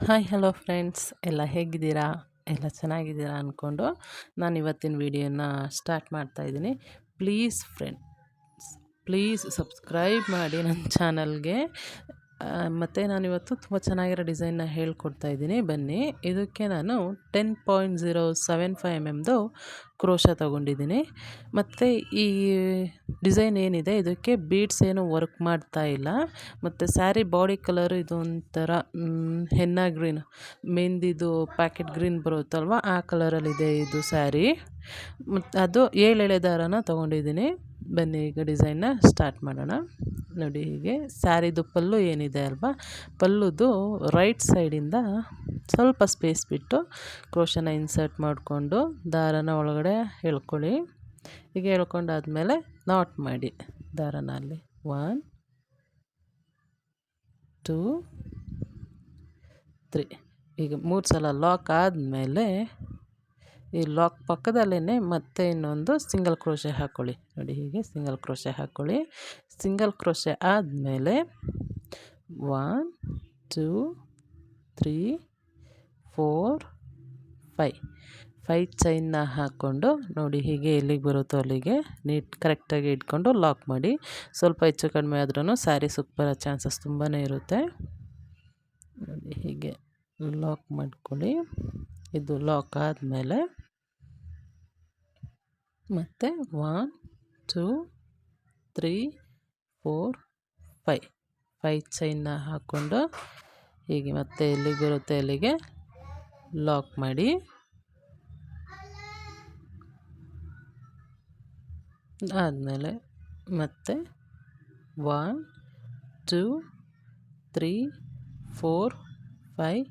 Hi hello friends, ಎಲ್ಲ ಹೇಗಿದ್ದೀರಾ? ಎಲ್ಲ ಚೆನ್ನಾಗಿದ್ದೀರಾ ಅಂದ್ಕೊಂಡು ನಾನು ಇವತ್ತಿನ ವಿಡಿಯೋನ ಸ್ಟಾರ್ಟ್ ಮಾಡ್ತಾಯಿದ್ದೀನಿ. ಪ್ಲೀಸ್ ಫ್ರೆಂಡ್ಸ್, ಪ್ಲೀಸ್ ಸಬ್ಸ್ಕ್ರೈಬ್ ಮಾಡಿ ನನ್ನ ಚಾನಲ್ಗೆ. ಮತ್ತು ನಾನಿವತ್ತು ತುಂಬ ಚೆನ್ನಾಗಿರೋ ಡಿಸೈನ್ನ ಹೇಳ್ಕೊಡ್ತಾ ಇದ್ದೀನಿ. ಬನ್ನಿ, ಇದಕ್ಕೆ ನಾನು 10.075 mm ಕ್ರೋಶ ತೊಗೊಂಡಿದ್ದೀನಿ. ಮತ್ತು ಈ ಡಿಸೈನ್ ಏನಿದೆ ಇದಕ್ಕೆ ಬೀಡ್ಸ್ ಏನು ವರ್ಕ್ ಮಾಡ್ತಾ ಇಲ್ಲ. ಮತ್ತು ಸ್ಯಾರಿ ಬಾಡಿ ಕಲರ್ ಇದು ಒಂಥರ ಹೆನ್ನ ಗ್ರೀನ್, ಮೆಹಂದಿದು ಪ್ಯಾಕೆಟ್ ಗ್ರೀನ್ ಬರುತ್ತಲ್ವ, ಆ ಕಲರಲ್ಲಿದೆ ಇದು ಸ್ಯಾರಿ. ಮತ್ತು ಅದು 7 ಎಳೆ ದಾರನ ತೊಗೊಂಡಿದ್ದೀನಿ. ಬನ್ನಿ ಈಗ ಡಿಸೈನ್ನ ಸ್ಟಾರ್ಟ್ ಮಾಡೋಣ. ನೋಡಿ, ಹೀಗೆ ಸ್ಯಾರಿದು ಪಲ್ಲು ಏನಿದೆ ಅಲ್ವಾ, ಪಲ್ಲುದು ರೈಟ್ ಸೈಡಿಂದ ಸ್ವಲ್ಪ ಸ್ಪೇಸ್ ಬಿಟ್ಟು ಕ್ರೋಶನ ಇನ್ಸರ್ಟ್ ಮಾಡಿಕೊಂಡು ದಾರನ ಒಳಗಡೆ ಎಳ್ಕೊಳ್ಳಿ. ಹೀಗೆ ಎಳ್ಕೊಂಡಾದ್ಮೇಲೆ ನಾಟ್ ಮಾಡಿ ದಾರನ ಅಲ್ಲಿ 1 2 3 ಈಗ 3 ಸಲ ಲಾಕ್ ಆದಮೇಲೆ ಈ ಲಾಕ್ ಪಕ್ಕದಲ್ಲೇ ಮತ್ತೆ ಇನ್ನೊಂದು ಸಿಂಗಲ್ ಕ್ರೋಶೆ ಹಾಕ್ಕೊಳ್ಳಿ. ನೋಡಿ, ಹೀಗೆ ಸಿಂಗಲ್ ಕ್ರೋಶೆ ಹಾಕ್ಕೊಳ್ಳಿ. ಸಿಂಗಲ್ ಕ್ರೋಶೆ ಆದಮೇಲೆ 1 2 3 4 5 ಚೈನ್ನ ಹಾಕ್ಕೊಂಡು ನೋಡಿ, ಹೀಗೆ ಎಲ್ಲಿಗೆ ಬರುತ್ತೋ ಅಲ್ಲಿಗೆ ಕರೆಕ್ಟಾಗಿ ಇಟ್ಕೊಂಡು ಲಾಕ್ ಮಾಡಿ. ಸ್ವಲ್ಪ ಹೆಚ್ಚು ಕಡಿಮೆ ಆದ್ರೂ ಸ್ಯಾರಿ ಸುತ್ತ ಬರೋ ಚಾನ್ಸಸ್ ತುಂಬಾ ಇರುತ್ತೆ. ನೋಡಿ, ಹೀಗೆ ಲಾಕ್ ಮಾಡ್ಕೊಳ್ಳಿ. ಇದು ಲಾಕ್ ಆದಮೇಲೆ ಮತ್ತು 1 2 3 4 5 ಚೈನ್ನ ಹಾಕ್ಕೊಂಡು ಹೀಗೆ ಮತ್ತೆ ಎಲ್ಲಿಗೆ ಬರುತ್ತೆ ಅಲ್ಲಿಗೆ ಲಾಕ್ ಮಾಡಿ. ಆದಮೇಲೆ ಮತ್ತೆ 1 2 3 4 5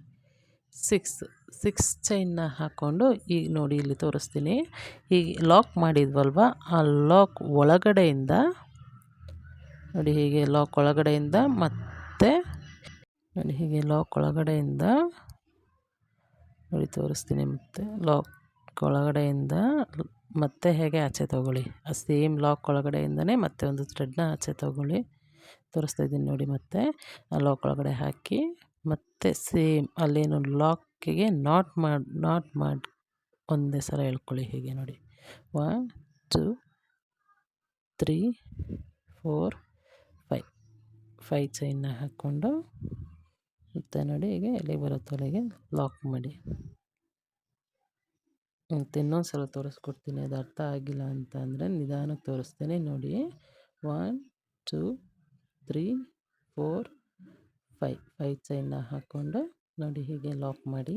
6 ಚೈನ್ನ ಹಾಕ್ಕೊಂಡು ಈಗ ನೋಡಿ ಇಲ್ಲಿ ತೋರಿಸ್ತೀನಿ. ಹೀಗೆ ಲಾಕ್ ಮಾಡಿದ್ವಲ್ವ, ಆ ಲಾಕ್ ಒಳಗಡೆಯಿಂದ ನೋಡಿ, ಹೀಗೆ ಲಾಕ್ ಒಳಗಡೆಯಿಂದ ಮತ್ತೆ ನೋಡಿ, ಹೀಗೆ ಲಾಕ್ ಒಳಗಡೆಯಿಂದ ನೋಡಿ ತೋರಿಸ್ತೀನಿ. ಮತ್ತು ಲಾಕ್ ಒಳಗಡೆಯಿಂದ ಮತ್ತೆ ಹೇಗೆ ಆಚೆ ತೊಗೊಳ್ಳಿ, ಆ ಸೇಮ್ ಲಾಕ್ ಒಳಗಡೆಯಿಂದನೇ ಮತ್ತೆ ಒಂದು ಥ್ರೆಡ್ನ ಆಚೆ ತೊಗೊಳ್ಳಿ. ತೋರಿಸ್ತಾ ಇದ್ದೀನಿ ನೋಡಿ. ಮತ್ತೆ ಆ ಲಾಕ್ ಒಳಗಡೆ ಹಾಕಿ ಮತ್ತೆ ಸೇಮ್ ಅಲ್ಲೇನು ಲಾಕಿಗೆ ನಾಟ್ ಮಾಡಿ ಒಂದೇ ಸಲ ಎಳ್ಕೊಳ್ಳಿ. ಹೀಗೆ ನೋಡಿ 1 2 3 4 5 ಚೈನ್ನ ಹಾಕ್ಕೊಂಡು ಮತ್ತು ನೋಡಿ, ಹೀಗೆ ಎಲ್ಲಿಗೆ ಬರುತ್ತೋ ಅಲ್ಲಿಗೆ ಲಾಕ್ ಮಾಡಿ. ಮತ್ತು ಇನ್ನೊಂದು ಸಲ ತೋರಿಸ್ಕೊಡ್ತೀನಿ, ಅದು ಅರ್ಥ ಆಗಿಲ್ಲ ಅಂತ ಅಂದರೆ ನಿಧಾನಕ್ಕೆ ತೋರಿಸ್ತೀನಿ. ನೋಡಿ, 1 2 3 4 5 ಚೈನ್ನ ಹಾಕ್ಕೊಂಡು ನೋಡಿ, ಹೀಗೆ ಲಾಕ್ ಮಾಡಿ.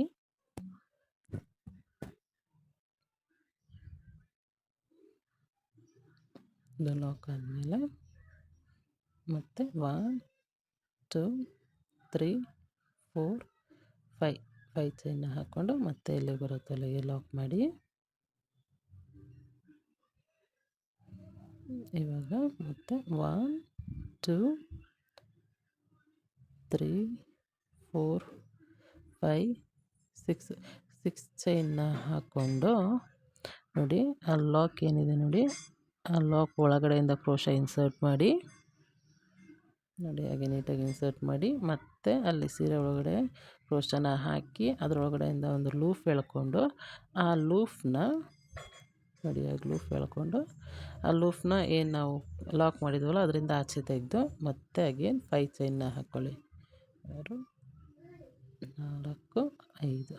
ಇದು ಲಾಕ್ ಆದಮೇಲೆ ಮತ್ತು 1 2 3 4 5 ಚೈನ್ನ ಹಾಕ್ಕೊಂಡು ಮತ್ತೆ ಎಲ್ಲಿ ಬರುತ್ತೋ ಅಲ್ಲಿಗೆ ಲಾಕ್ ಮಾಡಿ. ಇವಾಗ ಮತ್ತೆ 1 2 3 4 5 6 ಚೈನ್ನ ಹಾಕ್ಕೊಂಡು ನೋಡಿ, ಆ ಲಾಕ್ ಏನಿದೆ ನೋಡಿ, ಆ ಲಾಕ್ ಒಳಗಡೆಯಿಂದ ಕ್ರೋಶ ಇನ್ಸರ್ಟ್ ಮಾಡಿ. ನೋಡಿ, ಹಾಗೆ ನೀಟಾಗಿ ಇನ್ಸರ್ಟ್ ಮಾಡಿ ಮತ್ತೆ ಅಲ್ಲಿ ಸೀರೆ ಒಳಗಡೆ ಕ್ರೋಶನ ಹಾಕಿ ಅದರೊಳಗಡೆಯಿಂದ ಒಂದು ಲೂಫ್ ಎಳ್ಕೊಂಡು ಆ ಲೂಫ್ನ ನೋಡಿ, ಆಗ ಲೂಫ್ ಎಳ್ಕೊಂಡು ಆ ಲೂಫ್ನ ಏನು ನಾವು ಲಾಕ್ ಮಾಡಿದ್ವಲ್ಲ ಅದರಿಂದ ಆಚೆ ತೆಗೆದು ಮತ್ತೆ ಅಗೇನ್ 5 ಚೈನ್ನ ಹಾಕ್ಕೊಳ್ಳಿ. 6 4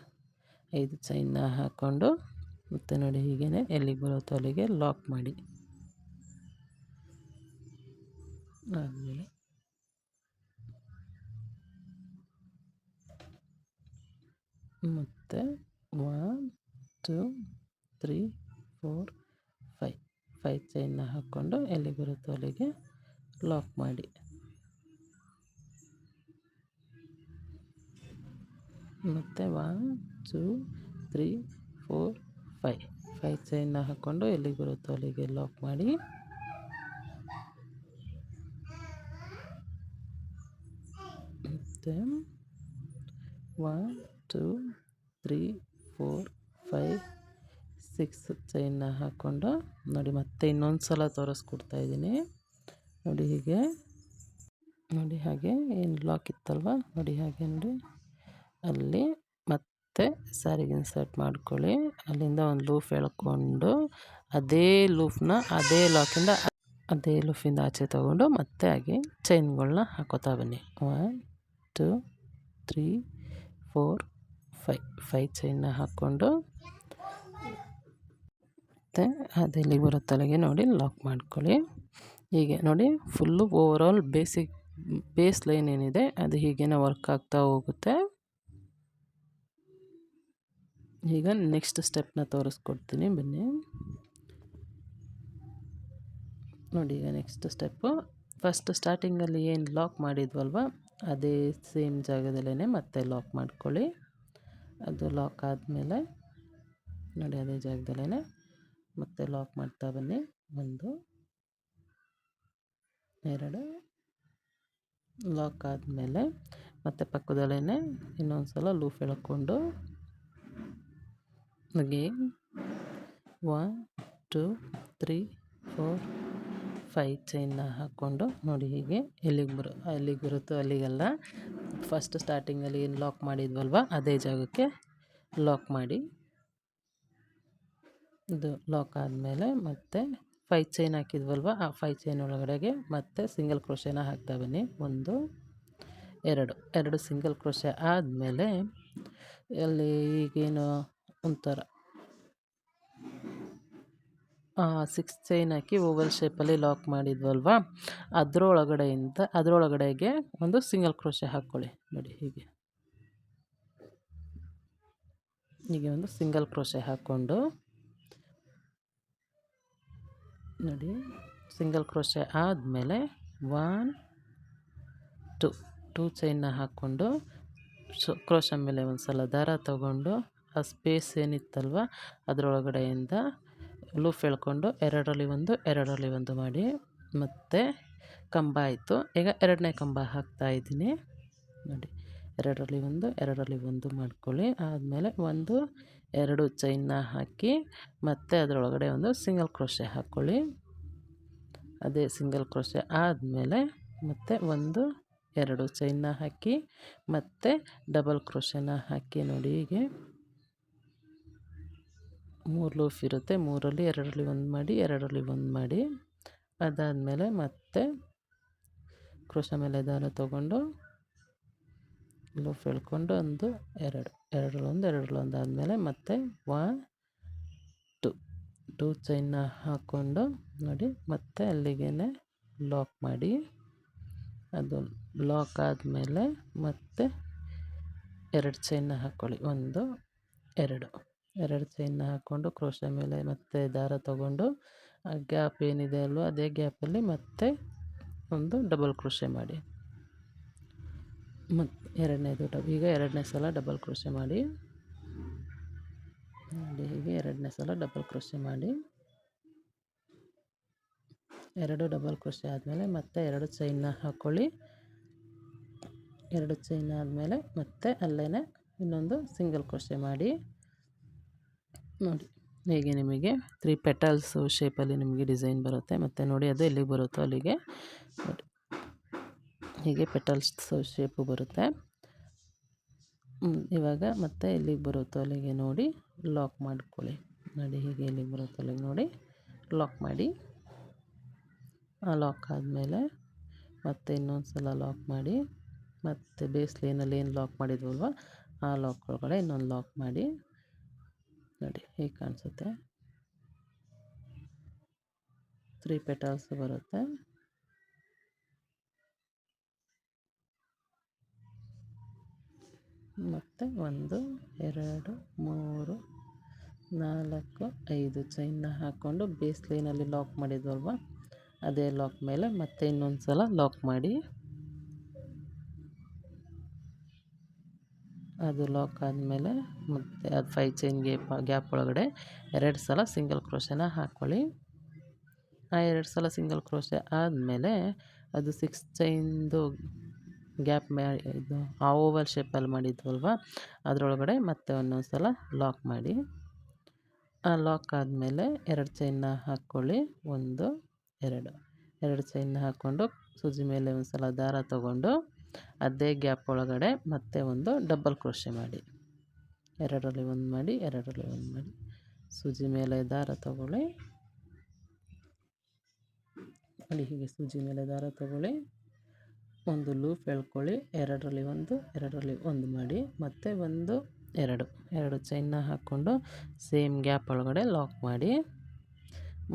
5 ಚೈನ್ನ ಹಾಕ್ಕೊಂಡು ಮತ್ತೆ ನೋಡಿ, ಹೀಗೇ ಎಲ್ಲಿಗೆ ಬರುತ್ತೋ ಅಲ್ಲಿಗೆ ಲಾಕ್ ಮಾಡಿ. ಆದಮೇಲೆ ಮತ್ತು 1 2 3 4 5 ಚೈನ್ನ ಹಾಕ್ಕೊಂಡು ಎಲ್ಲಿ ಬರುತ್ತೋ ಅಲ್ಲಿಗೆ ಲಾಕ್ ಮಾಡಿ. ಮತ್ತು 1 2 3 4 5 ಚೈನ್ನ ಹಾಕ್ಕೊಂಡು ಎಲ್ಲಿಗೆ ಬರುತ್ತೋ ಅಲ್ಲಿಗೆ ಲಾಕ್ ಮಾಡಿ. ಮತ್ತು 1 2 3 4 5 6 ಚೈನ್ನ ಹಾಕ್ಕೊಂಡು ನೋಡಿ, ಮತ್ತೆ ಇನ್ನೊಂದು ಸಲ ತೋರಿಸ್ಕೊಡ್ತಾ ಇದ್ದೀನಿ. ನೋಡಿ, ಹೀಗೆ ನೋಡಿ, ಹಾಗೆ ಏನು ಲಾಕ್ ಇತ್ತಲ್ವ ನೋಡಿ, ಹಾಗೆ ನೋಡಿ ಅಲ್ಲಿ ಮತ್ತೆ ಸ್ಯಾರಿಗೆ ಇನ್ಸರ್ಟ್ ಮಾಡ್ಕೊಳ್ಳಿ. ಅಲ್ಲಿಂದ ಒಂದು ಲೂಫ್ ಎಳ್ಕೊಂಡು ಅದೇ ಲೂಫ್ನ ಅದೇ ಲೂಫಿಂದ ಆಚೆ ತೊಗೊಂಡು ಮತ್ತೆ ಹಾಗೆ ಚೈನ್ಗಳನ್ನ ಹಾಕೋತಾ ಬನ್ನಿ. 1 2 3 4 5 ಚೈನ್ನ ಹಾಕ್ಕೊಂಡು ಮತ್ತು ಅದೆಲ್ಲಿಗೆ ಬರುತ್ತೆ ಅಲ್ಲಿಗೆ ನೋಡಿ ಲಾಕ್ ಮಾಡ್ಕೊಳ್ಳಿ. ಹೀಗೆ ನೋಡಿ ಫುಲ್ಲು ಓವರಾಲ್ ಬೇಸ್ ಲೈನ್ ಏನಿದೆ ಅದು ಹೀಗೇ ವರ್ಕ್ ಆಗ್ತಾ ಹೋಗುತ್ತೆ. ಈಗ ನೆಕ್ಸ್ಟ್ ಸ್ಟೆಪ್ನ ತೋರಿಸ್ಕೊಡ್ತೀನಿ ಬನ್ನಿ. ನೋಡಿ ಈಗ ನೆಕ್ಸ್ಟ್ ಸ್ಟೆಪ್ಪು ಫಸ್ಟ್ ಸ್ಟಾರ್ಟಿಂಗಲ್ಲಿ ಏನು ಲಾಕ್ ಮಾಡಿದ್ವಲ್ವ ಅದೇ ಸೇಮ್ ಜಾಗದಲ್ಲೇ ಮತ್ತೆ ಲಾಕ್ ಮಾಡ್ಕೊಳ್ಳಿ. ಅದು ಲಾಕ್ ಆದಮೇಲೆ ನೋಡಿ ಅದೇ ಜಾಗದಲ್ಲೇ ಮತ್ತೆ ಲಾಕ್ ಮಾಡ್ತಾ ಬನ್ನಿ. 1 2 ಲಾಕ್ ಆದಮೇಲೆ ಮತ್ತೆ ಪಕ್ಕದಲ್ಲೇ ಇನ್ನೊಂದು ಸಲ ಲೂಫ್ ಎಳ್ಕೊಂಡು ಹಾಗೆ 1 2 3 4 5 ಚೈನ್ನ ಹಾಕ್ಕೊಂಡು ನೋಡಿ ಹೀಗೆ ಎಲ್ಲಿಗೆ ಬರುತ್ತೋ ಅಲ್ಲಿಗೆಲ್ಲ ಫಸ್ಟ್ ಸ್ಟಾರ್ಟಿಂಗಲ್ಲಿ ಏನು ಲಾಕ್ ಮಾಡಿದ್ವಲ್ವ ಅದೇ ಜಾಗಕ್ಕೆ ಲಾಕ್ ಮಾಡಿ. ಇದು ಲಾಕ್ ಆದಮೇಲೆ ಮತ್ತೆ 5 ಚೈನ್ ಹಾಕಿದ್ವಲ್ವ ಆ 5 ಚೈನ್ ಒಳಗಡೆಗೆ ಮತ್ತೆ ಸಿಂಗಲ್ ಕ್ರೋಶೆನ ಹಾಕ್ತಾ ಬನ್ನಿ. 1 2 ಸಿಂಗಲ್ ಕ್ರೋಶೆ ಆದಮೇಲೆ ಅಲ್ಲಿ ಈಗೇನು ಒಂಥರ 6 ಚೈನ್ ಹಾಕಿ ಓವಲ್ ಶೇಪಲ್ಲಿ ಲಾಕ್ ಮಾಡಿದ್ವಲ್ವ ಅದರೊಳಗಡೆಗೆ ಒಂದು ಸಿಂಗಲ್ ಕ್ರೋಶೆ ಹಾಕ್ಕೊಳ್ಳಿ. ನೋಡಿ ಹೀಗೆ ಒಂದು ಸಿಂಗಲ್ ಕ್ರೋಶೆ ಹಾಕ್ಕೊಂಡು ನೋಡಿ ಸಿಂಗಲ್ ಕ್ರೋಶೆ ಆದಮೇಲೆ 1 2 ಚೈನ್ನ ಹಾಕ್ಕೊಂಡು ಕ್ರೋಶ ಮೇಲೆ ಒಂದು ಸಲ ದಾರ ತಗೊಂಡು ಆ ಸ್ಪೇಸ್ ಏನಿತ್ತಲ್ವ ಅದರೊಳಗಡೆಯಿಂದ ಲೂಫ್ ಎಳ್ಕೊಂಡು 2ರಲ್ಲಿ 1 ಮಾಡಿ ಮತ್ತು ಕಂಬ ಆಯಿತು. ಈಗ 2ನೇ ಕಂಬ ಹಾಕ್ತಾಯಿದ್ದೀನಿ ನೋಡಿ 2ರಲ್ಲಿ 1 ಮಾಡ್ಕೊಳ್ಳಿ. ಆದಮೇಲೆ 1 2 ಚೈನ್ನ ಹಾಕಿ ಮತ್ತು ಅದರೊಳಗಡೆ ಒಂದು ಸಿಂಗಲ್ ಕ್ರೋಶೆ ಹಾಕ್ಕೊಳ್ಳಿ. ಅದೇ ಸಿಂಗಲ್ ಕ್ರೋಶೆ ಆದಮೇಲೆ ಮತ್ತೆ 1 2 ಚೈನ್ನ ಹಾಕಿ ಮತ್ತು ಡಬಲ್ ಕ್ರೋಶೆನ ಹಾಕಿ ನೋಡಿ ಹೀಗೆ 3 ಲೂಫ್ ಇರುತ್ತೆ. 3ರಲ್ಲಿ 2ರಲ್ಲಿ 1 ಮಾಡಿ 2ರಲ್ಲಿ 1 ಮಾಡಿ. ಅದಾದಮೇಲೆ ಮತ್ತೆ ಕ್ರೋಶ ಮೇಲೆ ದಾರ ತಗೊಂಡು ಲೂಫ್ ಎಳ್ಕೊಂಡು 1 2 2ರಲ್ಲಿ 1 ಆದಮೇಲೆ ಮತ್ತೆ 1 2 ಚೈನ್ನ ಹಾಕ್ಕೊಂಡು ನೋಡಿ ಮತ್ತೆ ಅಲ್ಲಿಗೆ ಲಾಕ್ ಮಾಡಿ. ಅದು ಲಾಕ್ ಆದಮೇಲೆ ಮತ್ತೆ 2 ಚೈನ್ನ ಹಾಕ್ಕೊಳ್ಳಿ. 1 2 ಚೈನ್ನ ಹಾಕ್ಕೊಂಡು ಕ್ರೋಶ ಮೇಲೆ ಮತ್ತೆ ದಾರ ತಗೊಂಡು ಆ ಗ್ಯಾಪ್ ಏನಿದೆ ಅಲ್ವ ಅದೇ ಗ್ಯಾಪಲ್ಲಿ ಮತ್ತೆ ಒಂದು ಡಬಲ್ ಕ್ರೋಶೆ ಮಾಡಿ. ಮತ್ತು ಈಗ 2ನೇ ಸಲ ಡಬಲ್ ಕ್ರೋಶೆ ಮಾಡಿ ನೋಡಿ ಹೀಗೆ 2ನೇ ಸಲ ಡಬಲ್ ಕ್ರೋಶೆ ಮಾಡಿ. 2 ಡಬಲ್ ಕ್ರೋಶೆ ಆದಮೇಲೆ ಮತ್ತೆ 2 ಚೈನ್ನ ಹಾಕ್ಕೊಳ್ಳಿ. 2 ಚೈನ್ ಆದಮೇಲೆ ಮತ್ತೆ ಅಲ್ಲೇ ಇನ್ನೊಂದು ಸಿಂಗಲ್ ಕ್ರೋಶೆ ಮಾಡಿ ನೋಡಿ. ಹೀಗೆ ನಿಮಗೆ 3 ಪೆಟಲ್ಸು ಶೇಪಲ್ಲಿ ನಿಮಗೆ ಡಿಸೈನ್ ಬರುತ್ತೆ. ಮತ್ತು ನೋಡಿ ಅದು ಎಲ್ಲಿಗೆ ಬರುತ್ತೋ ಅಲ್ಲಿಗೆ ನೋಡಿ ಹೀಗೆ ಪೆಟಲ್ಸ್ ಶೇಪು ಬರುತ್ತೆ. ಇವಾಗ ಮತ್ತೆ ಎಲ್ಲಿಗೆ ಬರುತ್ತೋ ಅಲ್ಲಿಗೆ ನೋಡಿ ಲಾಕ್ ಮಾಡ್ಕೊಳ್ಳಿ. ನೋಡಿ ಹೀಗೆ ಎಲ್ಲಿಗೆ ಬರುತ್ತೋ ಅಲ್ಲಿಗೆ ನೋಡಿ ಲಾಕ್ ಮಾಡಿ. ಲಾಕ್ ಆದಮೇಲೆ ಮತ್ತೆ ಇನ್ನೊಂದು ಸಲ ಲಾಕ್ ಮಾಡಿ ಮತ್ತು ಬೇಸ್ ಲೈನಲ್ಲಿ ಏನು ಲಾಕ್ ಮಾಡಿದ್ವಲ್ವ ಆ ಲಾಕ್ ಒಳಗಡೆ ಇನ್ನೊಂದು ಲಾಕ್ ಮಾಡಿ ನೋಡಿ ಹೀಗೆ ಕಾಣಿಸುತ್ತೆ. 3 ಪೆಟಲ್ಸ್ ಬರುತ್ತೆ. ಮತ್ತು 1 2 3 4 5 ಚೈನ್ನ ಹಾಕ್ಕೊಂಡು ಬೇಸ್ ಲೈನಲ್ಲಿ ಲಾಕ್ ಮಾಡಿದ್ವಲ್ವ ಅದೇ ಲಾಕ್ ಮೇಲೆ ಮತ್ತೆ ಇನ್ನೊಂದು ಸಲ ಲಾಕ್ ಮಾಡಿ. ಅದು ಲಾಕ್ ಆದಮೇಲೆ ಮತ್ತೆ ಅದು 5 ಚೈನ್ ಗ್ಯಾಪ್ ಒಳಗಡೆ 2 ಸಲ ಸಿಂಗಲ್ ಕ್ರೋಶೆನ ಹಾಕ್ಕೊಳ್ಳಿ. ಆ 2 ಸಲ ಸಿಂಗಲ್ ಕ್ರೋಶೆ ಆದಮೇಲೆ ಅದು 6 ಚೈನ್ದು ಗ್ಯಾಪ್ ಇದು ಆ ಓವಲ್ ಶೇಪಲ್ಲಿ ಮಾಡಿದ್ವಲ್ವ ಅದರೊಳಗಡೆ ಮತ್ತೆ ಒಂದೊಂದು ಸಲ ಲಾಕ್ ಮಾಡಿ. ಆ ಲಾಕ್ ಆದಮೇಲೆ 2 ಚೈನ್ನ ಹಾಕ್ಕೊಳ್ಳಿ. 1 2 ಚೈನ್ನ ಹಾಕ್ಕೊಂಡು ಸೂಜಿ ಮೇಲೆ ಒಂದು ಸಲ ದಾರ ತಗೊಂಡು ಅದೇ ಗ್ಯಾಪ್ ಒಳಗಡೆ ಮತ್ತೆ ಒಂದು ಡಬಲ್ ಕ್ರೋಶೆ ಮಾಡಿ, ಎರಡರಲ್ಲಿ ಒಂದು ಮಾಡಿ, ಎರಡರಲ್ಲಿ ಒಂದು ಮಾಡಿ, ಸೂಜಿ ಮೇಲೆ ದಾರ ತಗೊಳ್ಳಿ ನೋಡಿ. ಹೀಗೆ ಸೂಜಿ ಮೇಲೆ ದಾರ ತಗೊಳ್ಳಿ, ಒಂದು ಲೂಪ್ ಎಳ್ಕೊಳ್ಳಿ, ಎರಡರಲ್ಲಿ ಒಂದು, ಎರಡರಲ್ಲಿ ಒಂದು ಮಾಡಿ, ಮತ್ತು ಒಂದು ಎರಡು ಚೈನ್ನ ಹಾಕ್ಕೊಂಡು ಸೇಮ್ ಗ್ಯಾಪ್ ಒಳಗಡೆ ಲಾಕ್ ಮಾಡಿ,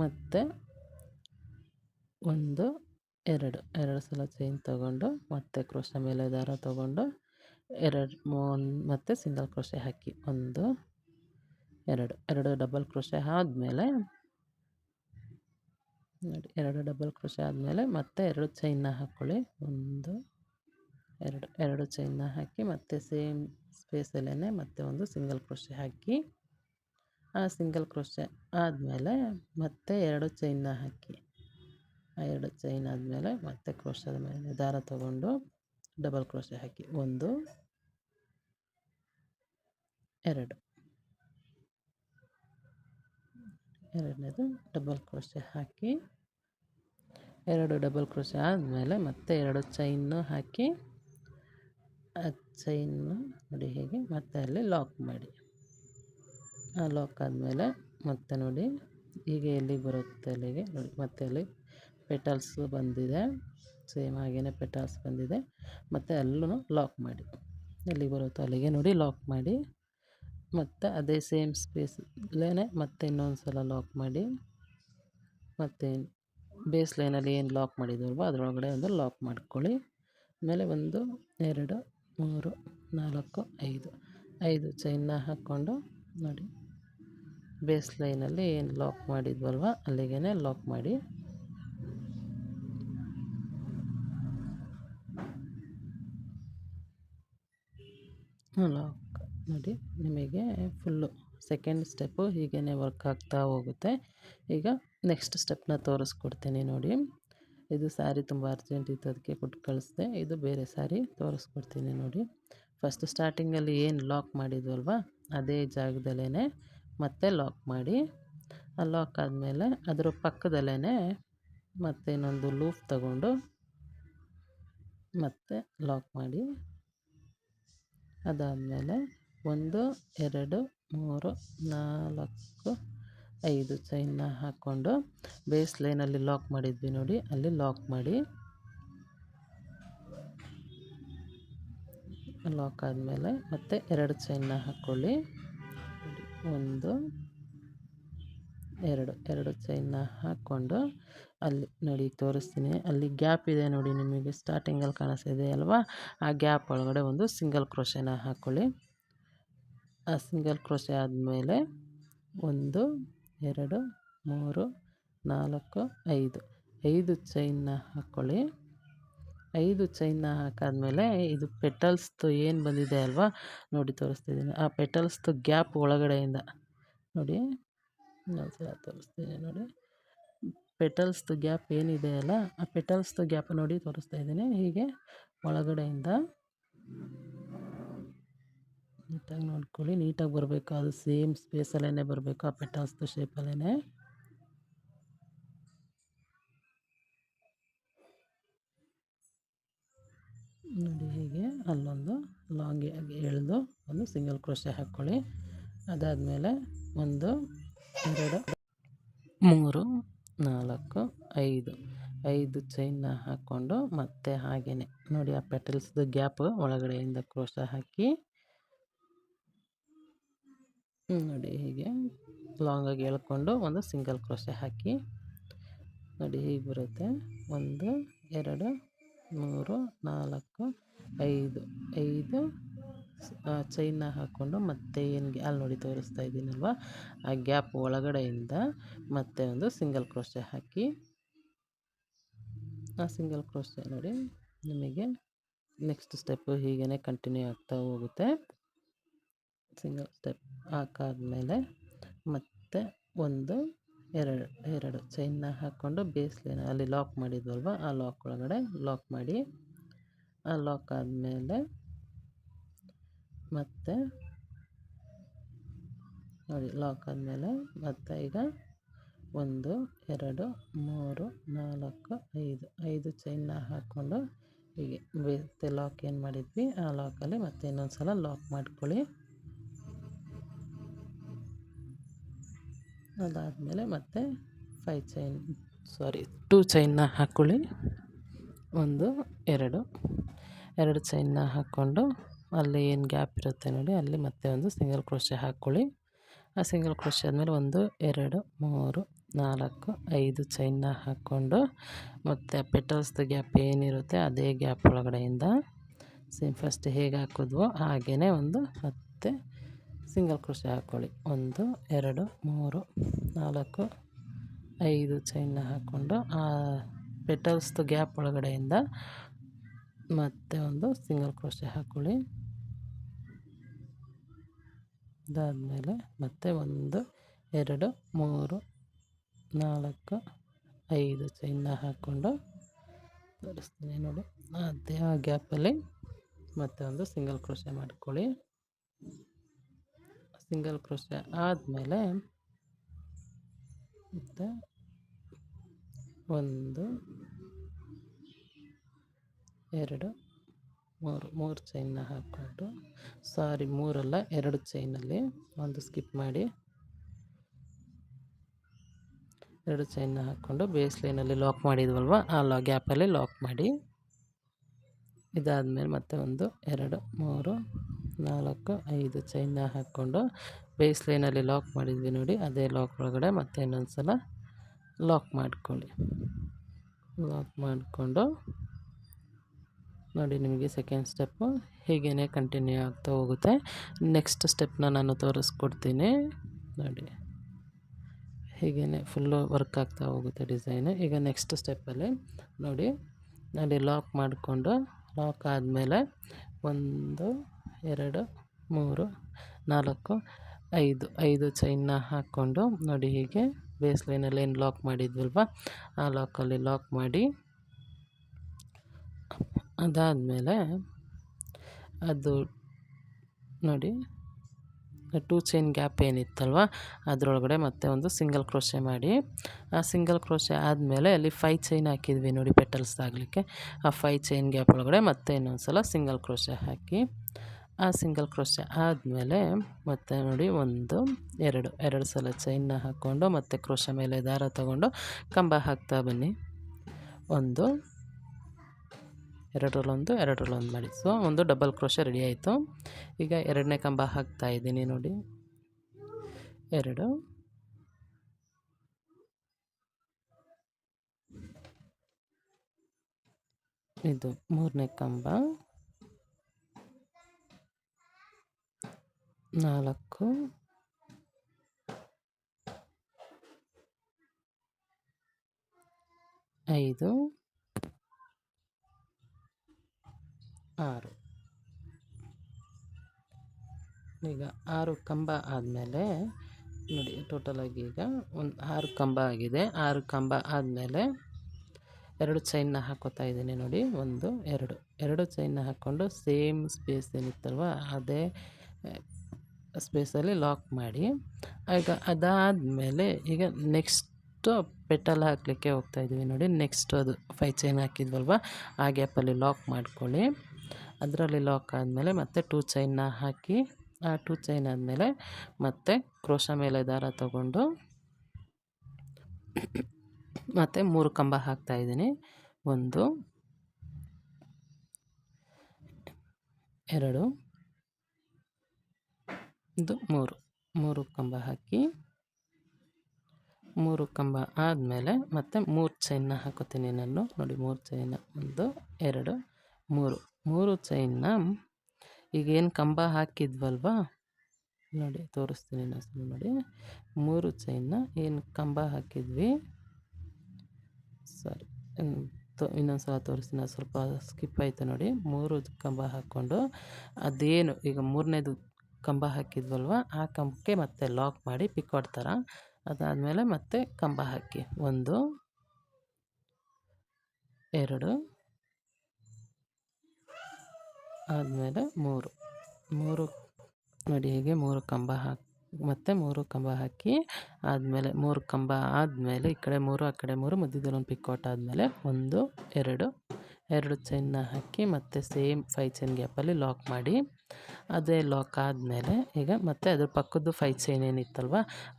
ಮತ್ತು ಒಂದು ಎರಡು ಸಲ ಚೈನ್ ತಗೊಂಡು ಮತ್ತೆ ಕ್ರೋಶೆ ಮೇಲೆ ದಾರ ತಗೊಂಡು ಮತ್ತೆ ಸಿಂಗಲ್ ಕ್ರೋಶೆ ಹಾಕಿ, ಎರಡು ಡಬಲ್ ಕ್ರೋಶೆ ಆದಮೇಲೆ ನೋಡಿ, ಎರಡು ಡಬಲ್ ಕ್ರೋಶೆ ಆದಮೇಲೆ ಮತ್ತೆ ಎರಡು ಚೈನ್ನ ಹಾಕ್ಕೊಳ್ಳಿ, ಎರಡು ಚೈನ್ನ ಹಾಕಿ ಮತ್ತೆ ಸೇಮ್ ಸ್ಪೇಸಲ್ಲೇ ಮತ್ತೆ ಒಂದು ಸಿಂಗಲ್ ಕ್ರೋಶೆ ಹಾಕಿ, ಆ ಸಿಂಗಲ್ ಕ್ರೋಶೆ ಆದಮೇಲೆ ಮತ್ತೆ ಎರಡು ಚೈನ್ನ ಹಾಕಿ, ಆ ಎರಡು ಚೈನ್ ಆದಮೇಲೆ ಮತ್ತೆ ಕ್ರೋಶದ ಮೇಲೆ ದಾರ ತಗೊಂಡು ಡಬಲ್ ಕ್ರೋಶೆ ಹಾಕಿ, ಎರಡನೇದು ಡಬಲ್ ಕ್ರೋಶೆ ಹಾಕಿ, ಎರಡು ಡಬಲ್ ಕ್ರೋಶೆ ಆದಮೇಲೆ ಮತ್ತೆ ಎರಡು ಚೈನ್ನು ಹಾಕಿ, ಆ ಚೈನ್ನು ನೋಡಿ ಹೀಗೆ ಮತ್ತೆ ಅಲ್ಲಿ ಲಾಕ್ ಮಾಡಿ, ಆ ಲಾಕ್ ಆದಮೇಲೆ ಮತ್ತೆ ನೋಡಿ ಹೀಗೆ ಎಲ್ಲಿಗೆ ಬರುತ್ತೆ ಅಲ್ಲಿಗೆ ನೋಡಿ, ಮತ್ತೆ ಅಲ್ಲಿ ಪೆಟಲ್ಸ್ ಬಂದಿದೆ, ಸೇಮ್ ಹಾಗೇ ಪೆಟಲ್ಸ್ ಬಂದಿದೆ, ಮತ್ತು ಅಲ್ಲೂ ಲಾಕ್ ಮಾಡಿ, ಎಲ್ಲಿಗೆ ಬರುತ್ತೋ ಅಲ್ಲಿಗೆ ನೋಡಿ ಲಾಕ್ ಮಾಡಿ, ಮತ್ತು ಅದೇ ಸೇಮ್ ಸ್ಪೇಸಲ್ಲೇ ಮತ್ತೆ ಇನ್ನೊಂದು ಸಲ ಲಾಕ್ ಮಾಡಿ, ಮತ್ತು ಬೇಸ್ ಲೈನಲ್ಲಿ ಏನು ಲಾಕ್ ಮಾಡಿದ್ವಲ್ವ ಅದರೊಳಗಡೆ ಒಂದು ಲಾಕ್ ಮಾಡ್ಕೊಳ್ಳಿ. ಆಮೇಲೆ 1 2 3 4 5 ಚೈನ್ನ ಹಾಕ್ಕೊಂಡು ನೋಡಿ ಬೇಸ್ ಲೈನಲ್ಲಿ ಏನು ಲಾಕ್ ಮಾಡಿದ್ವಲ್ವ ಅಲ್ಲಿಗೆ ಲಾಕ್ ಮಾಡಿ, ಲಾಕ್ ನೋಡಿ. ನಿಮಗೆ ಫುಲ್ಲು ಸೆಕೆಂಡ್ ಸ್ಟೆಪ್ಪು ಹೀಗೇ ವರ್ಕ್ ಆಗ್ತಾ ಹೋಗುತ್ತೆ. ಈಗ ನೆಕ್ಸ್ಟ್ ಸ್ಟೆಪ್ನ ತೋರಿಸ್ಕೊಡ್ತೀನಿ ನೋಡಿ. ಇದು ಸ್ಯಾರಿ ತುಂಬ ಅರ್ಜೆಂಟ್ ಇತ್ತು, ಅದಕ್ಕೆ ಕೊಟ್ಟು ಕಳಿಸ್ದೆ. ಇದು ಬೇರೆ ಸ್ಯಾರಿ ತೋರಿಸ್ಕೊಡ್ತೀನಿ ನೋಡಿ. ಫಸ್ಟ್ ಸ್ಟಾರ್ಟಿಂಗಲ್ಲಿ ಏನು ಲಾಕ್ ಮಾಡಿದ್ವಲ್ವ ಅದೇ ಜಾಗದಲ್ಲೇ ಮತ್ತೆ ಲಾಕ್ ಮಾಡಿ, ಆ ಲಾಕ್ ಆದಮೇಲೆ ಅದರ ಪಕ್ಕದಲ್ಲೇ ಮತ್ತೆ ಇನ್ನೊಂದು ಲೂಪ್ ತಗೊಂಡು ಮತ್ತೆ ಲಾಕ್ ಮಾಡಿ, ಅದಾದಮೇಲೆ 1 2 3 4 5 ಚೈನ್ನ ಹಾಕ್ಕೊಂಡು ಬೇಸ್ ಲೈನಲ್ಲಿ ಲಾಕ್ ಮಾಡಿದ್ವಿ ನೋಡಿ, ಅಲ್ಲಿ ಲಾಕ್ ಮಾಡಿ, ಲಾಕ್ ಆದಮೇಲೆ ಮತ್ತೆ 2 ಚೈನ್ನ ಹಾಕ್ಕೊಳ್ಳಿ, 1 2 ಚೈನ್ನ ಹಾಕ್ಕೊಂಡು ಅಲ್ಲಿ ನೋಡಿ ತೋರಿಸ್ತೀನಿ, ಅಲ್ಲಿ ಗ್ಯಾಪ್ ಇದೆ ನೋಡಿ ನಿಮಗೆ ಸ್ಟಾರ್ಟಿಂಗಲ್ಲಿ ಕಾಣಿಸ್ತಿದೆ ಅಲ್ವಾ, ಆ ಗ್ಯಾಪ್ ಒಳಗಡೆ ಒಂದು ಸಿಂಗಲ್ ಕ್ರೋಶೆನ ಹಾಕ್ಕೊಳ್ಳಿ. ಆ ಸಿಂಗಲ್ ಕ್ರೋಶೆ ಆದಮೇಲೆ 1 2 3 4 5 ಚೈನ್ನ ಹಾಕ್ಕೊಳ್ಳಿ. 5 ಚೈನ್ನ ಹಾಕಾದ್ಮೇಲೆ ಇದು ಪೆಟಲ್ಸ್ದು ಏನು ಬಂದಿದೆ ಅಲ್ವಾ ನೋಡಿ ತೋರಿಸ್ತಿದ್ದೀನಿ, ಆ ಪೆಟಲ್ಸ್ದು ಗ್ಯಾಪ್ ಒಳಗಡೆಯಿಂದ ನೋಡಿ, ಇನ್ನೊಂದ್ಸಲ ತೋರಿಸ್ತೀನಿ ನೋಡಿ, ಪೆಟಲ್ಸ್ದು ಗ್ಯಾಪ್ ಏನಿದೆ ಅಲ್ಲ ಆ ಪೆಟಲ್ಸ್ದು ಗ್ಯಾಪ್ ನೋಡಿ ತೋರಿಸ್ತಾ ಇದ್ದೀನಿ. ಹೀಗೆ ಒಳಗಡೆಯಿಂದ ನೀಟಾಗಿ ನೋಡ್ಕೊಳ್ಳಿ, ನೀಟಾಗಿ ಬರಬೇಕು, ಅದು ಸೇಮ್ ಸ್ಪೇಸಲ್ಲೇ ಬರಬೇಕು, ಆ ಪೆಟಲ್ಸ್ದು ಶೇಪಲ್ಲೇ. ನೋಡಿ ಹೀಗೆ ಅಲ್ಲೊಂದು ಲಾಂಗ್ ಎಳೆದು ಒಂದು ಸಿಂಗಲ್ ಕ್ರೋಶೆ ಹಾಕ್ಕೊಳ್ಳಿ. ಅದಾದಮೇಲೆ 1 2 3 4 5 ಚೈನ್ನ ಹಾಕ್ಕೊಂಡು ಮತ್ತೆ ಹಾಗೇ ನೋಡಿ ಆ ಪೆಟಲ್ಸ್ದು ಗ್ಯಾಪ್ ಒಳಗಡೆಯಿಂದ ಕ್ರೋಶ ಹಾಕಿ ನೋಡಿ ಹೀಗೆ ಲಾಂಗಾಗಿ ಎಳ್ಕೊಂಡು ಒಂದು ಸಿಂಗಲ್ ಕ್ರೋಶೆ ಹಾಕಿ ನೋಡಿ ಹೀಗೆ ಬರುತ್ತೆ. 1 2 3 4 5 ಚೈನ್ನ ಹಾಕ್ಕೊಂಡು ಮತ್ತೆ ಏನು ಅಲ್ಲಿ ನೋಡಿ ತೋರಿಸ್ತಾ ಇದ್ದೀನಲ್ವ ಆ ಗ್ಯಾಪ್ ಒಳಗಡೆಯಿಂದ ಮತ್ತೆ ಒಂದು ಸಿಂಗಲ್ ಕ್ರೋಶೆ ಹಾಕಿ, ಆ ಸಿಂಗಲ್ ಕ್ರೋಶೆ ನೋಡಿ ನಿಮಗೆ ನೆಕ್ಸ್ಟ್ ಸ್ಟೆಪ್ಪು ಹೀಗೇ ಕಂಟಿನ್ಯೂ ಆಗ್ತಾ ಹೋಗುತ್ತೆ. ಸಿಂಗಲ್ ಸ್ಟೆಪ್ ಹಾಕಾದ್ಮೇಲೆ ಮತ್ತೆ 1 2 ಚೈನ್ನ ಹಾಕ್ಕೊಂಡು ಬೇಸ್ ಲೈನ್ ಅಲ್ಲಿ ಲಾಕ್ ಮಾಡಿದ್ವಲ್ವ ಆ ಲಾಕ್ ಒಳಗಡೆ ಲಾಕ್ ಮಾಡಿ, ಆ ಲಾಕ್ ಆದಮೇಲೆ ಮತ್ತೆ ನೋಡಿ ಲಾಕ್ ಆದಮೇಲೆ ಮತ್ತೆ ಈಗ 1 2 3 4 5 ಚೈನ್ನ ಹಾಕ್ಕೊಂಡು ಹೀಗೆ ಮತ್ತೆ ಲಾಕ್ ಏನು ಮಾಡಿದ್ವಿ ಆ ಲಾಕಲ್ಲಿ ಮತ್ತೆ ಇನ್ನೊಂದು ಸಲ ಲಾಕ್ ಮಾಡ್ಕೊಳ್ಳಿ. ಅದಾದಮೇಲೆ ಮತ್ತೆ 2 ಚೈನ್ನ ಹಾಕ್ಕೊಳ್ಳಿ. 1 2 ಚೈನ್ನ ಹಾಕ್ಕೊಂಡು ಅಲ್ಲಿ ಏನು ಗ್ಯಾಪ್ ಇರುತ್ತೆ ನೋಡಿ ಅಲ್ಲಿ ಮತ್ತೆ ಒಂದು ಸಿಂಗಲ್ ಕ್ರೋಶೆ ಹಾಕ್ಕೊಳ್ಳಿ. ಆ ಸಿಂಗಲ್ ಕ್ರೋಶೆ ಆದಮೇಲೆ 1 2 3 4 5 ಚೈನ್ನ ಹಾಕ್ಕೊಂಡು ಮತ್ತು ಪೆಟಲ್ಸ್ದು ಗ್ಯಾಪ್ ಏನಿರುತ್ತೆ ಅದೇ ಗ್ಯಾಪ್ ಒಳಗಡೆಯಿಂದ ಫಸ್ಟ್ ಹೇಗೆ ಹಾಕಿದ್ವೋ ಹಾಗೆಯೇ ಒಂದು ಮತ್ತೆ ಸಿಂಗಲ್ ಕ್ರೋಶೆ ಹಾಕ್ಕೊಳ್ಳಿ. 1 2 3 4 5 ಚೈನ್ನ ಹಾಕ್ಕೊಂಡು ಆ ಪೆಟಲ್ಸ್ದು ಗ್ಯಾಪ್ ಒಳಗಡೆಯಿಂದ ಮತ್ತೆ ಒಂದು ಸಿಂಗಲ್ ಕ್ರೋಶೆ ಹಾಕ್ಕೊಳ್ಳಿ. ಅದಾದಮೇಲೆ ಮತ್ತೆ 1 2 3 4 5 ಚೈನ್ನ ಹಾಕ್ಕೊಂಡು ತೋರಿಸ್ತೀನಿ ನೋಡಿ ಅದೇ ಆ ಗ್ಯಾಪಲ್ಲಿ ಮತ್ತೆ ಒಂದು ಸಿಂಗಲ್ ಕ್ರೋಶೆ ಮಾಡ್ಕೊಳ್ಳಿ. ಸಿಂಗಲ್ ಕ್ರೋಶೆ ಆದಮೇಲೆ ಮತ್ತು 1 2 3 ಚೈನ್ನ ಹಾಕ್ಕೊಂಡು 3 ಅಲ್ಲ 2 ಚೈನಲ್ಲಿ ಒಂದು ಸ್ಕಿಪ್ ಮಾಡಿ 2 ಚೈನ್ನ ಹಾಕ್ಕೊಂಡು ಬೇಸ್ ಲೈನಲ್ಲಿ ಲಾಕ್ ಮಾಡಿದ್ವಲ್ವ ಆ ಗ್ಯಾಪಲ್ಲಿ ಲಾಕ್ ಮಾಡಿ. ಇದಾದಮೇಲೆ ಮತ್ತೆ 1 2 3 4 5 ಚೈನ್ನ ಹಾಕ್ಕೊಂಡು ಬೇಸ್ ಲೈನಲ್ಲಿ ಲಾಕ್ ಮಾಡಿದ್ವಿ ನೋಡಿ ಅದೇ ಲಾಕ್ ಒಳಗಡೆ ಮತ್ತೆ ಇನ್ನೊಂದು ಸಲ ಲಾಕ್ ಮಾಡ್ಕೊಳ್ಳಿ. ಲಾಕ್ ಮಾಡಿಕೊಂಡು ನೋಡಿ ನಿಮಗೆ ಸೆಕೆಂಡ್ ಸ್ಟೆಪ್ಪು ಹೀಗೇ ಕಂಟಿನ್ಯೂ ಆಗ್ತಾ ಹೋಗುತ್ತೆ. ನೆಕ್ಸ್ಟ್ ಸ್ಟೆಪ್ನ ನಾನು ತೋರಿಸ್ಕೊಡ್ತೀನಿ ನೋಡಿ. ಹೀಗೇ ಫುಲ್ಲು ವರ್ಕ್ ಆಗ್ತಾ ಹೋಗುತ್ತೆ ಡಿಸೈನು. ಈಗ ನೆಕ್ಸ್ಟ್ ಸ್ಟೆಪ್ಪಲ್ಲಿ ನೋಡಿ ಅಲ್ಲಿ ಲಾಕ್ ಮಾಡಿಕೊಂಡು ಲಾಕ್ ಆದಮೇಲೆ 1 2 3 4 5 ಚೈನ್ನ ಹಾಕ್ಕೊಂಡು ನೋಡಿ ಹೀಗೆ ಬೇಸ್ ಲೈನಲ್ಲಿ ಏನು ಲಾಕ್ ಮಾಡಿದ್ವಲ್ವ ಆ ಲಾಕಲ್ಲಿ ಲಾಕ್ ಮಾಡಿ. ಅದಾದಮೇಲೆ ಅದು ನೋಡಿ 2 ಚೈನ್ ಗ್ಯಾಪ್ ಏನಿತ್ತಲ್ವ ಅದರೊಳಗಡೆ ಮತ್ತೆ ಒಂದು ಸಿಂಗಲ್ ಕ್ರೋಶೆ ಮಾಡಿ. ಆ ಸಿಂಗಲ್ ಕ್ರೋಶೆ ಆದಮೇಲೆ ಅಲ್ಲಿ 5 ಚೈನ್ ಹಾಕಿದ್ವಿ ನೋಡಿ ಪೆಟಲ್ಸ್ ಆಗಲಿಕ್ಕೆ ಆ 5 ಚೈನ್ ಗ್ಯಾಪ್ ಒಳಗಡೆ ಮತ್ತೆ ಇನ್ನೊಂದು ಸಲ ಸಿಂಗಲ್ ಕ್ರೋಶೆ ಹಾಕಿ. ಆ ಸಿಂಗಲ್ ಕ್ರೋಶೆ ಆದಮೇಲೆ ಮತ್ತೆ ನೋಡಿ 1 2 ಸಲ ಚೈನ್ನ ಹಾಕ್ಕೊಂಡು ಮತ್ತೆ ಕ್ರೋಶೆ ಮೇಲೆ ದಾರ ತಗೊಂಡು ಕಂಬ ಹಾಕ್ತಾ ಬನ್ನಿ. 1 2 ಮಾಡಿ. ಸೊ ಒಂದು ಡಬಲ್ ಕ್ರೋಶೆ ರೆಡಿ ಆಯಿತು. ಈಗ ಎರಡನೇ ಕಂಬ ಹಾಕ್ತಾ ಇದ್ದೀನಿ ನೋಡಿ 2 ಇದು ಮೂರನೇ ಕಂಬ 4 5 6 ಈಗ 6 ಕಂಬ ಆದಮೇಲೆ ನೋಡಿ ಟೋಟಲಾಗಿ ಈಗ 6 ಕಂಬ ಆಗಿದೆ. 6 ಕಂಬ ಆದಮೇಲೆ 2 ಚೈನ್ನ ಹಾಕೋತಾ ಇದ್ದೀನಿ ನೋಡಿ 1 2 ಚೈನ್ನ ಹಾಕ್ಕೊಂಡು ಸೇಮ್ ಸ್ಪೇಸ್ ಏನಿತ್ತಲ್ವ ಅದೇ ಸ್ಪೇಸಲ್ಲಿ ಲಾಕ್ ಮಾಡಿ. ಈಗ ಅದಾದಮೇಲೆ ಈಗ ನೆಕ್ಸ್ಟು ಪೆಟಲ್ ಹಾಕಲಿಕ್ಕೆ ಹೋಗ್ತಾಯಿದ್ದೀವಿ ನೋಡಿ. ನೆಕ್ಸ್ಟ್ ಅದು 5 ಚೈನ್ ಹಾಕಿದ್ವಲ್ವ ಆ ಗ್ಯಾಪಲ್ಲಿ ಲಾಕ್ ಮಾಡ್ಕೊಳ್ಳಿ. ಅದರಲ್ಲಿ ಲಾಕ್ ಆದಮೇಲೆ ಮತ್ತೆ 2 ಚೈನ್ನ ಹಾಕಿ ಆ 2 ಚೈನ್ ಆದಮೇಲೆ ಮತ್ತೆ ಕ್ರೋಶ ಮೇಲೆ ದಾರ ತಗೊಂಡು ಮತ್ತು 3 ಕಂಬ ಹಾಕ್ತಾಯಿದ್ದೀನಿ. 1 2 3 ಕಂಬ ಹಾಕಿ 3 ಕಂಬ ಆದಮೇಲೆ ಮತ್ತೆ 3 ಚೈನ್ನ ಹಾಕೋತೀನಿ ನಾನು ನೋಡಿ. 3 ಚೈನ್ನ 1 2 3 ಚೈನ್ನ ಈಗೇನು ಕಂಬ ಹಾಕಿದ್ವಲ್ವ ನೋಡಿ ತೋರಿಸ್ತೀನಿ ಇನ್ನೊಂದ್ಸಲ ನೋಡಿ. 3 ಚೈನ್ನ ಏನು ಕಂಬ ಹಾಕಿದ್ವಿ ಇನ್ನೊಂದು ಸಲ ತೋರಿಸ್ತೀನಿ ಸ್ವಲ್ಪ ಸ್ಕಿಪ್ ಆಯಿತು ನೋಡಿ. 3 ಕಂಬ ಹಾಕ್ಕೊಂಡು ಅದೇನು ಈಗ 3ನೇದು ಕಂಬ ಹಾಕಿದ್ವಲ್ವ ಆ ಕಂಬಕ್ಕೆ ಮತ್ತೆ ಲಾಕ್ ಮಾಡಿ ಪಿಕಾಟ್ ಥರ. ಅದಾದಮೇಲೆ ಮತ್ತೆ ಕಂಬ ಹಾಕಿ 1 2 ಆದಮೇಲೆ 3 ನೋಡಿ ಹೀಗೆ 3 ಕಂಬ ಮತ್ತು 3 ಕಂಬ ಹಾಕಿ ಆದಮೇಲೆ 3 ಕಂಬ ಆದಮೇಲೆ ಈ ಕಡೆ 3 ಆ ಕಡೆ 3 ಮಧ್ಯದಲ್ಲಿ ಒಂದು ಪಿಕೋಟ್ ಆದಮೇಲೆ 1 2 ಚೈನ್ನ ಹಾಕಿ ಮತ್ತೆ ಸೇಮ್ 5 ಚೈನ್ ಗ್ಯಾಪಲ್ಲಿ ಲಾಕ್ ಮಾಡಿ, ಅದೇ ಲಾಕ್ ಆದಮೇಲೆ ಈಗ ಮತ್ತೆ ಅದ್ರ ಪಕ್ಕದ್ದು 5 ಚೈನ್ ಏನಿತ್ತಲ್ವ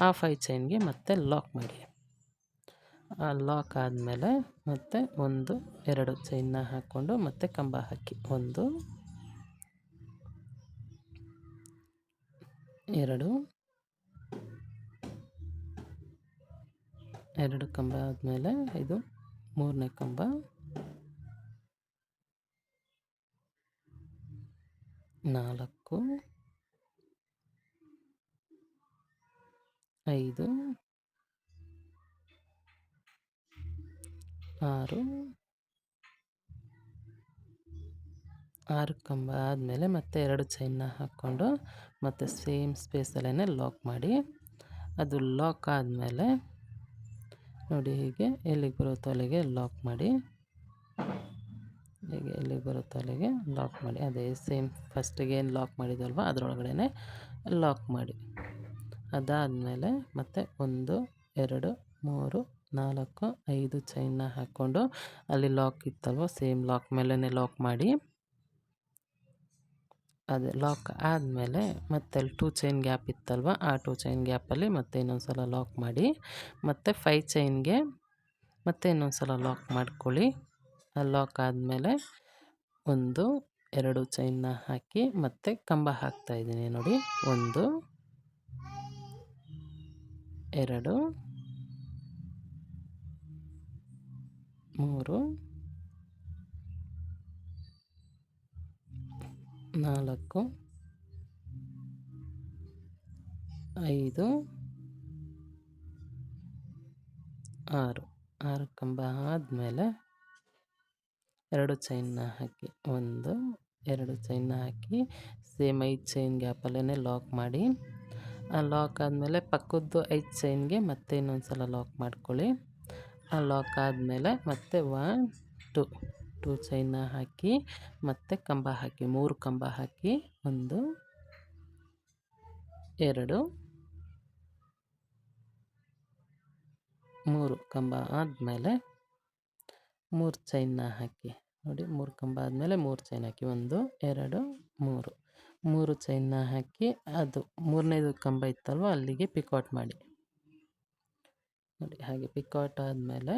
ಆ 5 ಚೈನ್ಗೆ ಮತ್ತೆ ಲಾಕ್ ಮಾಡಿ. ಆ ಲಾಕ್ ಆದಮೇಲೆ ಮತ್ತೆ 1 2 ಚೈನ್ನ ಹಾಕ್ಕೊಂಡು ಮತ್ತೆ ಕಂಬ ಹಾಕಿ 1 2 ಕಂಬ ಆದಮೇಲೆ ಇದು 3ನೇ ಕಂಬ, 4 5 6 ಕಂಬ ಆದಮೇಲೆ ಮತ್ತೆ 2 ಚೈನ್ನ ಹಾಕ್ಕೊಂಡು ಮತ್ತೆ ಸೇಮ್ ಸ್ಪೇಸಲ್ಲೇ ಲಾಕ್ ಮಾಡಿ. ಅದು ಲಾಕ್ ಆದಮೇಲೆ ನೋಡಿ ಹೀಗೆ ಎಲ್ಲಿಗೆ ಬರುತ್ತೋ ಅಲ್ಲಿಗೆ ಲಾಕ್ ಮಾಡಿ, ಹೀಗೆ ಎಲ್ಲಿಗೆ ಬರುತ್ತೋ ಅಲ್ಲಿಗೆ ಲಾಕ್ ಮಾಡಿ. ಅದೇ ಸೇಮ್ ಫಸ್ಟಿಗೆ ಏನು ಲಾಕ್ ಮಾಡಿದಲ್ವ ಅದರೊಳಗಡೆ ಲಾಕ್ ಮಾಡಿ. ಅದಾದಮೇಲೆ ಮತ್ತೆ 1 2 3 4 5 ಚೈನ್ನ ಹಾಕ್ಕೊಂಡು ಅಲ್ಲಿ ಲಾಕ್ ಇತ್ತಲ್ವ ಸೇಮ್ ಲಾಕ್ ಮೇಲೇ ಲಾಕ್ ಮಾಡಿ. ಅದೇ ಲಾಕ್ ಆದಮೇಲೆ ಮತ್ತೆ ಅಲ್ಲಿ 2 ಚೈನ್ ಗ್ಯಾಪ್ ಇತ್ತಲ್ವ ಆ 2 ಚೈನ್ ಗ್ಯಾಪಲ್ಲಿ ಮತ್ತೆ ಇನ್ನೊಂದು ಸಲ ಲಾಕ್ ಮಾಡಿ, ಮತ್ತು 5 ಚೈನ್ಗೆ ಮತ್ತೆ ಇನ್ನೊಂದು ಸಲ ಲಾಕ್ ಮಾಡ್ಕೊಳ್ಳಿ. ಲಾಕ್ ಆದಮೇಲೆ 1 2 ಚೈನ್ನ ಹಾಕಿ ಮತ್ತೆ ಕಂಬ ಹಾಕ್ತಾಯಿದ್ದೀನಿ ನೋಡಿ. 1 2 3 4 5 6 ಕಂಬ ಆದಮೇಲೆ 2 ಚೈನ್ನ ಹಾಕಿ 1 2 ಚೈನ್ನ ಹಾಕಿ ಸೇಮ್ 5 ಚೈನ್ ಗ್ಯಾಪಲ್ಲೇ ಲಾಕ್ ಮಾಡಿ. ಆ ಲಾಕ್ ಆದಮೇಲೆ ಪಕ್ಕದ್ದು 5 ಚೈನ್ಗೆ ಮತ್ತೆ ಇನ್ನೊಂದು ಸಲ ಲಾಕ್ ಮಾಡ್ಕೊಳ್ಳಿ. ಆ ಲಾಕ್ ಆದಮೇಲೆ ಮತ್ತೆ 1 2 ಚೈನ್ನ ಹಾಕಿ ಮತ್ತೆ ಕಂಬ ಹಾಕಿ 3 ಕಂಬ ಹಾಕಿ 1 2 3 ಕಂಬ ಆದಮೇಲೆ 3 ಚೈನ್ನ ಹಾಕಿ ನೋಡಿ. 3 ಕಂಬ ಆದಮೇಲೆ 3 ಚೈನ್ ಹಾಕಿ 1 2 3 ಚೈನ್ನ ಹಾಕಿ ಅದು 3ನೇದು ಕಂಬ ಇತ್ತಲ್ವ ಅಲ್ಲಿಗೆ ಪಿಕಾಟ್ ಮಾಡಿ ನೋಡಿ. ಹಾಗೆ ಪಿಕಾಟ್ ಆದಮೇಲೆ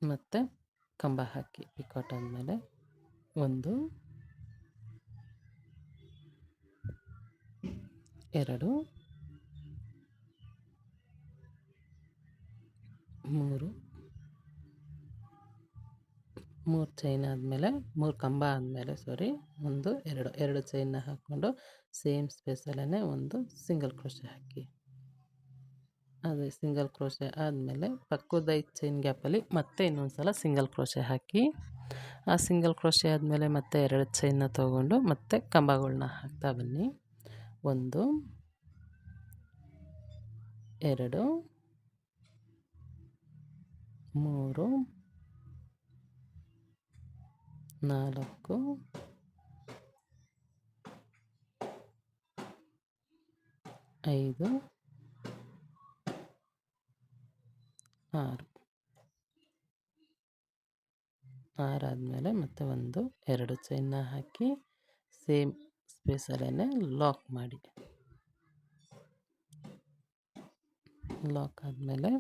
ಮತ್ತೆ ಕಂಬ ಹಾಕಿ ಪಿಕಾಟ್ ಆದಮೇಲೆ 1 2 3 ಚೈನ್ ಆದಮೇಲೆ 3 ಕಂಬ ಆದಮೇಲೆ 1 2 ಚೈನ್ನ ಹಾಕ್ಕೊಂಡು ಸೇಮ್ ಸ್ಪೇಸಲ್ಲೇ ಒಂದು ಸಿಂಗಲ್ ಕ್ರೋಶೆ ಹಾಕಿ. ಅದೇ ಸಿಂಗಲ್ ಕ್ರೋಶೆ ಆದಮೇಲೆ ಪಕ್ಕದ 5 ಚೈನ್ ಗ್ಯಾಪಲ್ಲಿ ಮತ್ತೆ ಇನ್ನೊಂದು ಸಲ ಸಿಂಗಲ್ ಕ್ರೋಶೆ ಹಾಕಿ. ಆ ಸಿಂಗಲ್ ಕ್ರೋಶೆ ಆದಮೇಲೆ ಮತ್ತೆ 2 ಚೈನ್ನ ತೊಗೊಂಡು ಮತ್ತೆ ಕಂಬಗಳನ್ನ ಹಾಕ್ತಾ ಬನ್ನಿ. 1 2 3 4 5 6 ಆದಮೇಲೆ ಮತ್ತೆ 1 2 ಚೈನ್ನ ಹಾಕಿ ಸೇಮ್ ಸ್ಪೇಸಲ್ಲೇ ಲಾಕ್ ಮಾಡಿ. ಲಾಕ್ ಆದಮೇಲೆ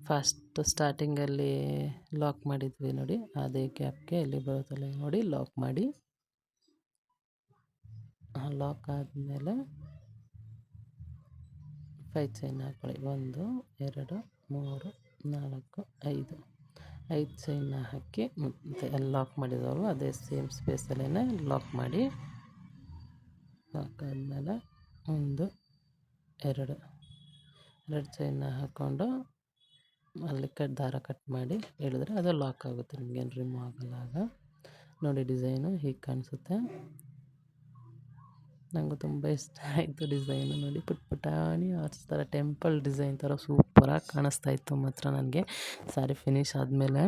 ಫಸ್ಟ್ ಸ್ಟಾರ್ಟಿಂಗಲ್ಲಿ ಲಾಕ್ ಮಾಡಿದ್ವಿ ನೋಡಿ, ಅದೇ ಗ್ಯಾಪ್ಗೆ ಎಲ್ಲಿ ಬರುತ್ತಲ್ಲ ನೋಡಿ ಲಾಕ್ ಮಾಡಿ. ಲಾಕ್ ಆದಮೇಲೆ 5 ಚೈನ್ ಹಾಕೊಳ್ಳಿ 1 2 3 4 5 ಚೈನ್ನ ಹಾಕಿ ಮತ್ತೆ ಅಲ್ಲಿ ಲಾಕ್ ಮಾಡಿದವರು ಅದೇ ಸೇಮ್ ಸ್ಪೇಸಲ್ಲೇ ಲಾಕ್ ಮಾಡಿ. ಲಾಕ್ ಆದಮೇಲೆ 1 2 ಚೈನ್ನ ಹಾಕ್ಕೊಂಡು ಅಲ್ಲಿ ದಾರ ಕಟ್ ಮಾಡಿ ಹೇಳಿದ್ರೆ ಅದು ಲಾಕ್ ಆಗುತ್ತೆ, ನಿಮಗೇನು ರಿಮೂವ್ ಆಗಲ್ಲ. ಆಗ ನೋಡಿ ಡಿಸೈನು ಹೀಗೆ ಕಾಣಿಸುತ್ತೆ. ನನಗೂ ತುಂಬ ಇಷ್ಟ ಆಯಿತು ಡಿಸೈನು ನೋಡಿ. ಪುಟಾಣಿ ಆರ್ಚ್ ಥರ ಟೆಂಪಲ್ ಡಿಸೈನ್ ಥರ ಸೂಪರಾಗಿ ಕಾಣಿಸ್ತಾ ಇತ್ತು ಮಾತ್ರ ನನಗೆ. ಸ್ಯಾರಿ ಫಿನಿಶ್ ಆದಮೇಲೆ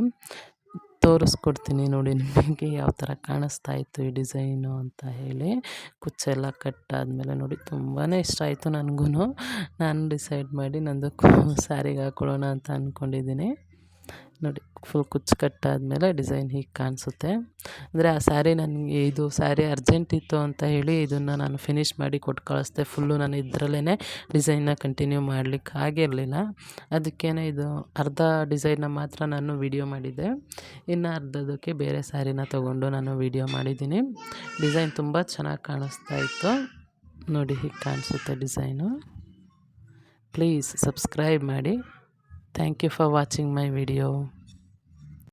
ತೋರಿಸ್ಕೊಡ್ತೀನಿ ನೋಡಿ ನಿಮಗೆ ಯಾವ ಥರ ಕಾಣಿಸ್ತಾ ಇತ್ತು ಈ ಡಿಸೈನು ಅಂತ ಹೇಳಿ. ಕುಚ್ಚೆಲ್ಲ ಕಟ್ಟಾದಮೇಲೆ ನೋಡಿ ತುಂಬಾ ಇಷ್ಟ ಆಯಿತು ನನಗೂ. ನಾನು ಡಿಸೈಡ್ ಮಾಡಿ ನಂದು ಸ್ಯಾರಿಗೆ ಹಾಕ್ಕೊಳ್ಳೋಣ ಅಂತ ಅಂದ್ಕೊಂಡಿದ್ದೀನಿ. ನೋಡಿ ಫುಲ್ ಕುಚ್ಚು ಕಟ್ಟಾದಮೇಲೆ ಡಿಸೈನ್ ಹೀಗೆ ಕಾಣಿಸುತ್ತೆ. ಅಂದರೆ ಆ ಸ್ಯಾರಿ ನನಗೆ ಇದು ಸ್ಯಾರಿ ಅರ್ಜೆಂಟ್ ಇತ್ತು ಅಂತ ಹೇಳಿ ಇದನ್ನು ನಾನು ಫಿನಿಷ್ ಮಾಡಿ ಕೊಟ್ಟು ಕಳಿಸ್ದೆ. ಫುಲ್ಲು ನಾನು ಇದರಲ್ಲೇ ಡಿಸೈನ್ನ ಕಂಟಿನ್ಯೂ ಮಾಡಲಿಕ್ಕೆ ಆಗಿರಲಿಲ್ಲ. ಅದಕ್ಕೇ ಇದು ಅರ್ಧ ಡಿಸೈನ್ನ ಮಾತ್ರ ನಾನು ವೀಡಿಯೋ ಮಾಡಿದ್ದೆ. ಇನ್ನು ಅರ್ಧದಕ್ಕೆ ಬೇರೆ ಸ್ಯಾರಿನ ತೊಗೊಂಡು ನಾನು ವೀಡಿಯೋ ಮಾಡಿದ್ದೀನಿ. ಡಿಸೈನ್ ತುಂಬ ಚೆನ್ನಾಗಿ ಕಾಣಿಸ್ತಾ ಇತ್ತು. ನೋಡಿ ಹೀಗೆ ಕಾಣಿಸುತ್ತೆ ಡಿಸೈನು. ಪ್ಲೀಸ್ ಸಬ್ಸ್ಕ್ರೈಬ್ ಮಾಡಿ. Thank you for watching my video.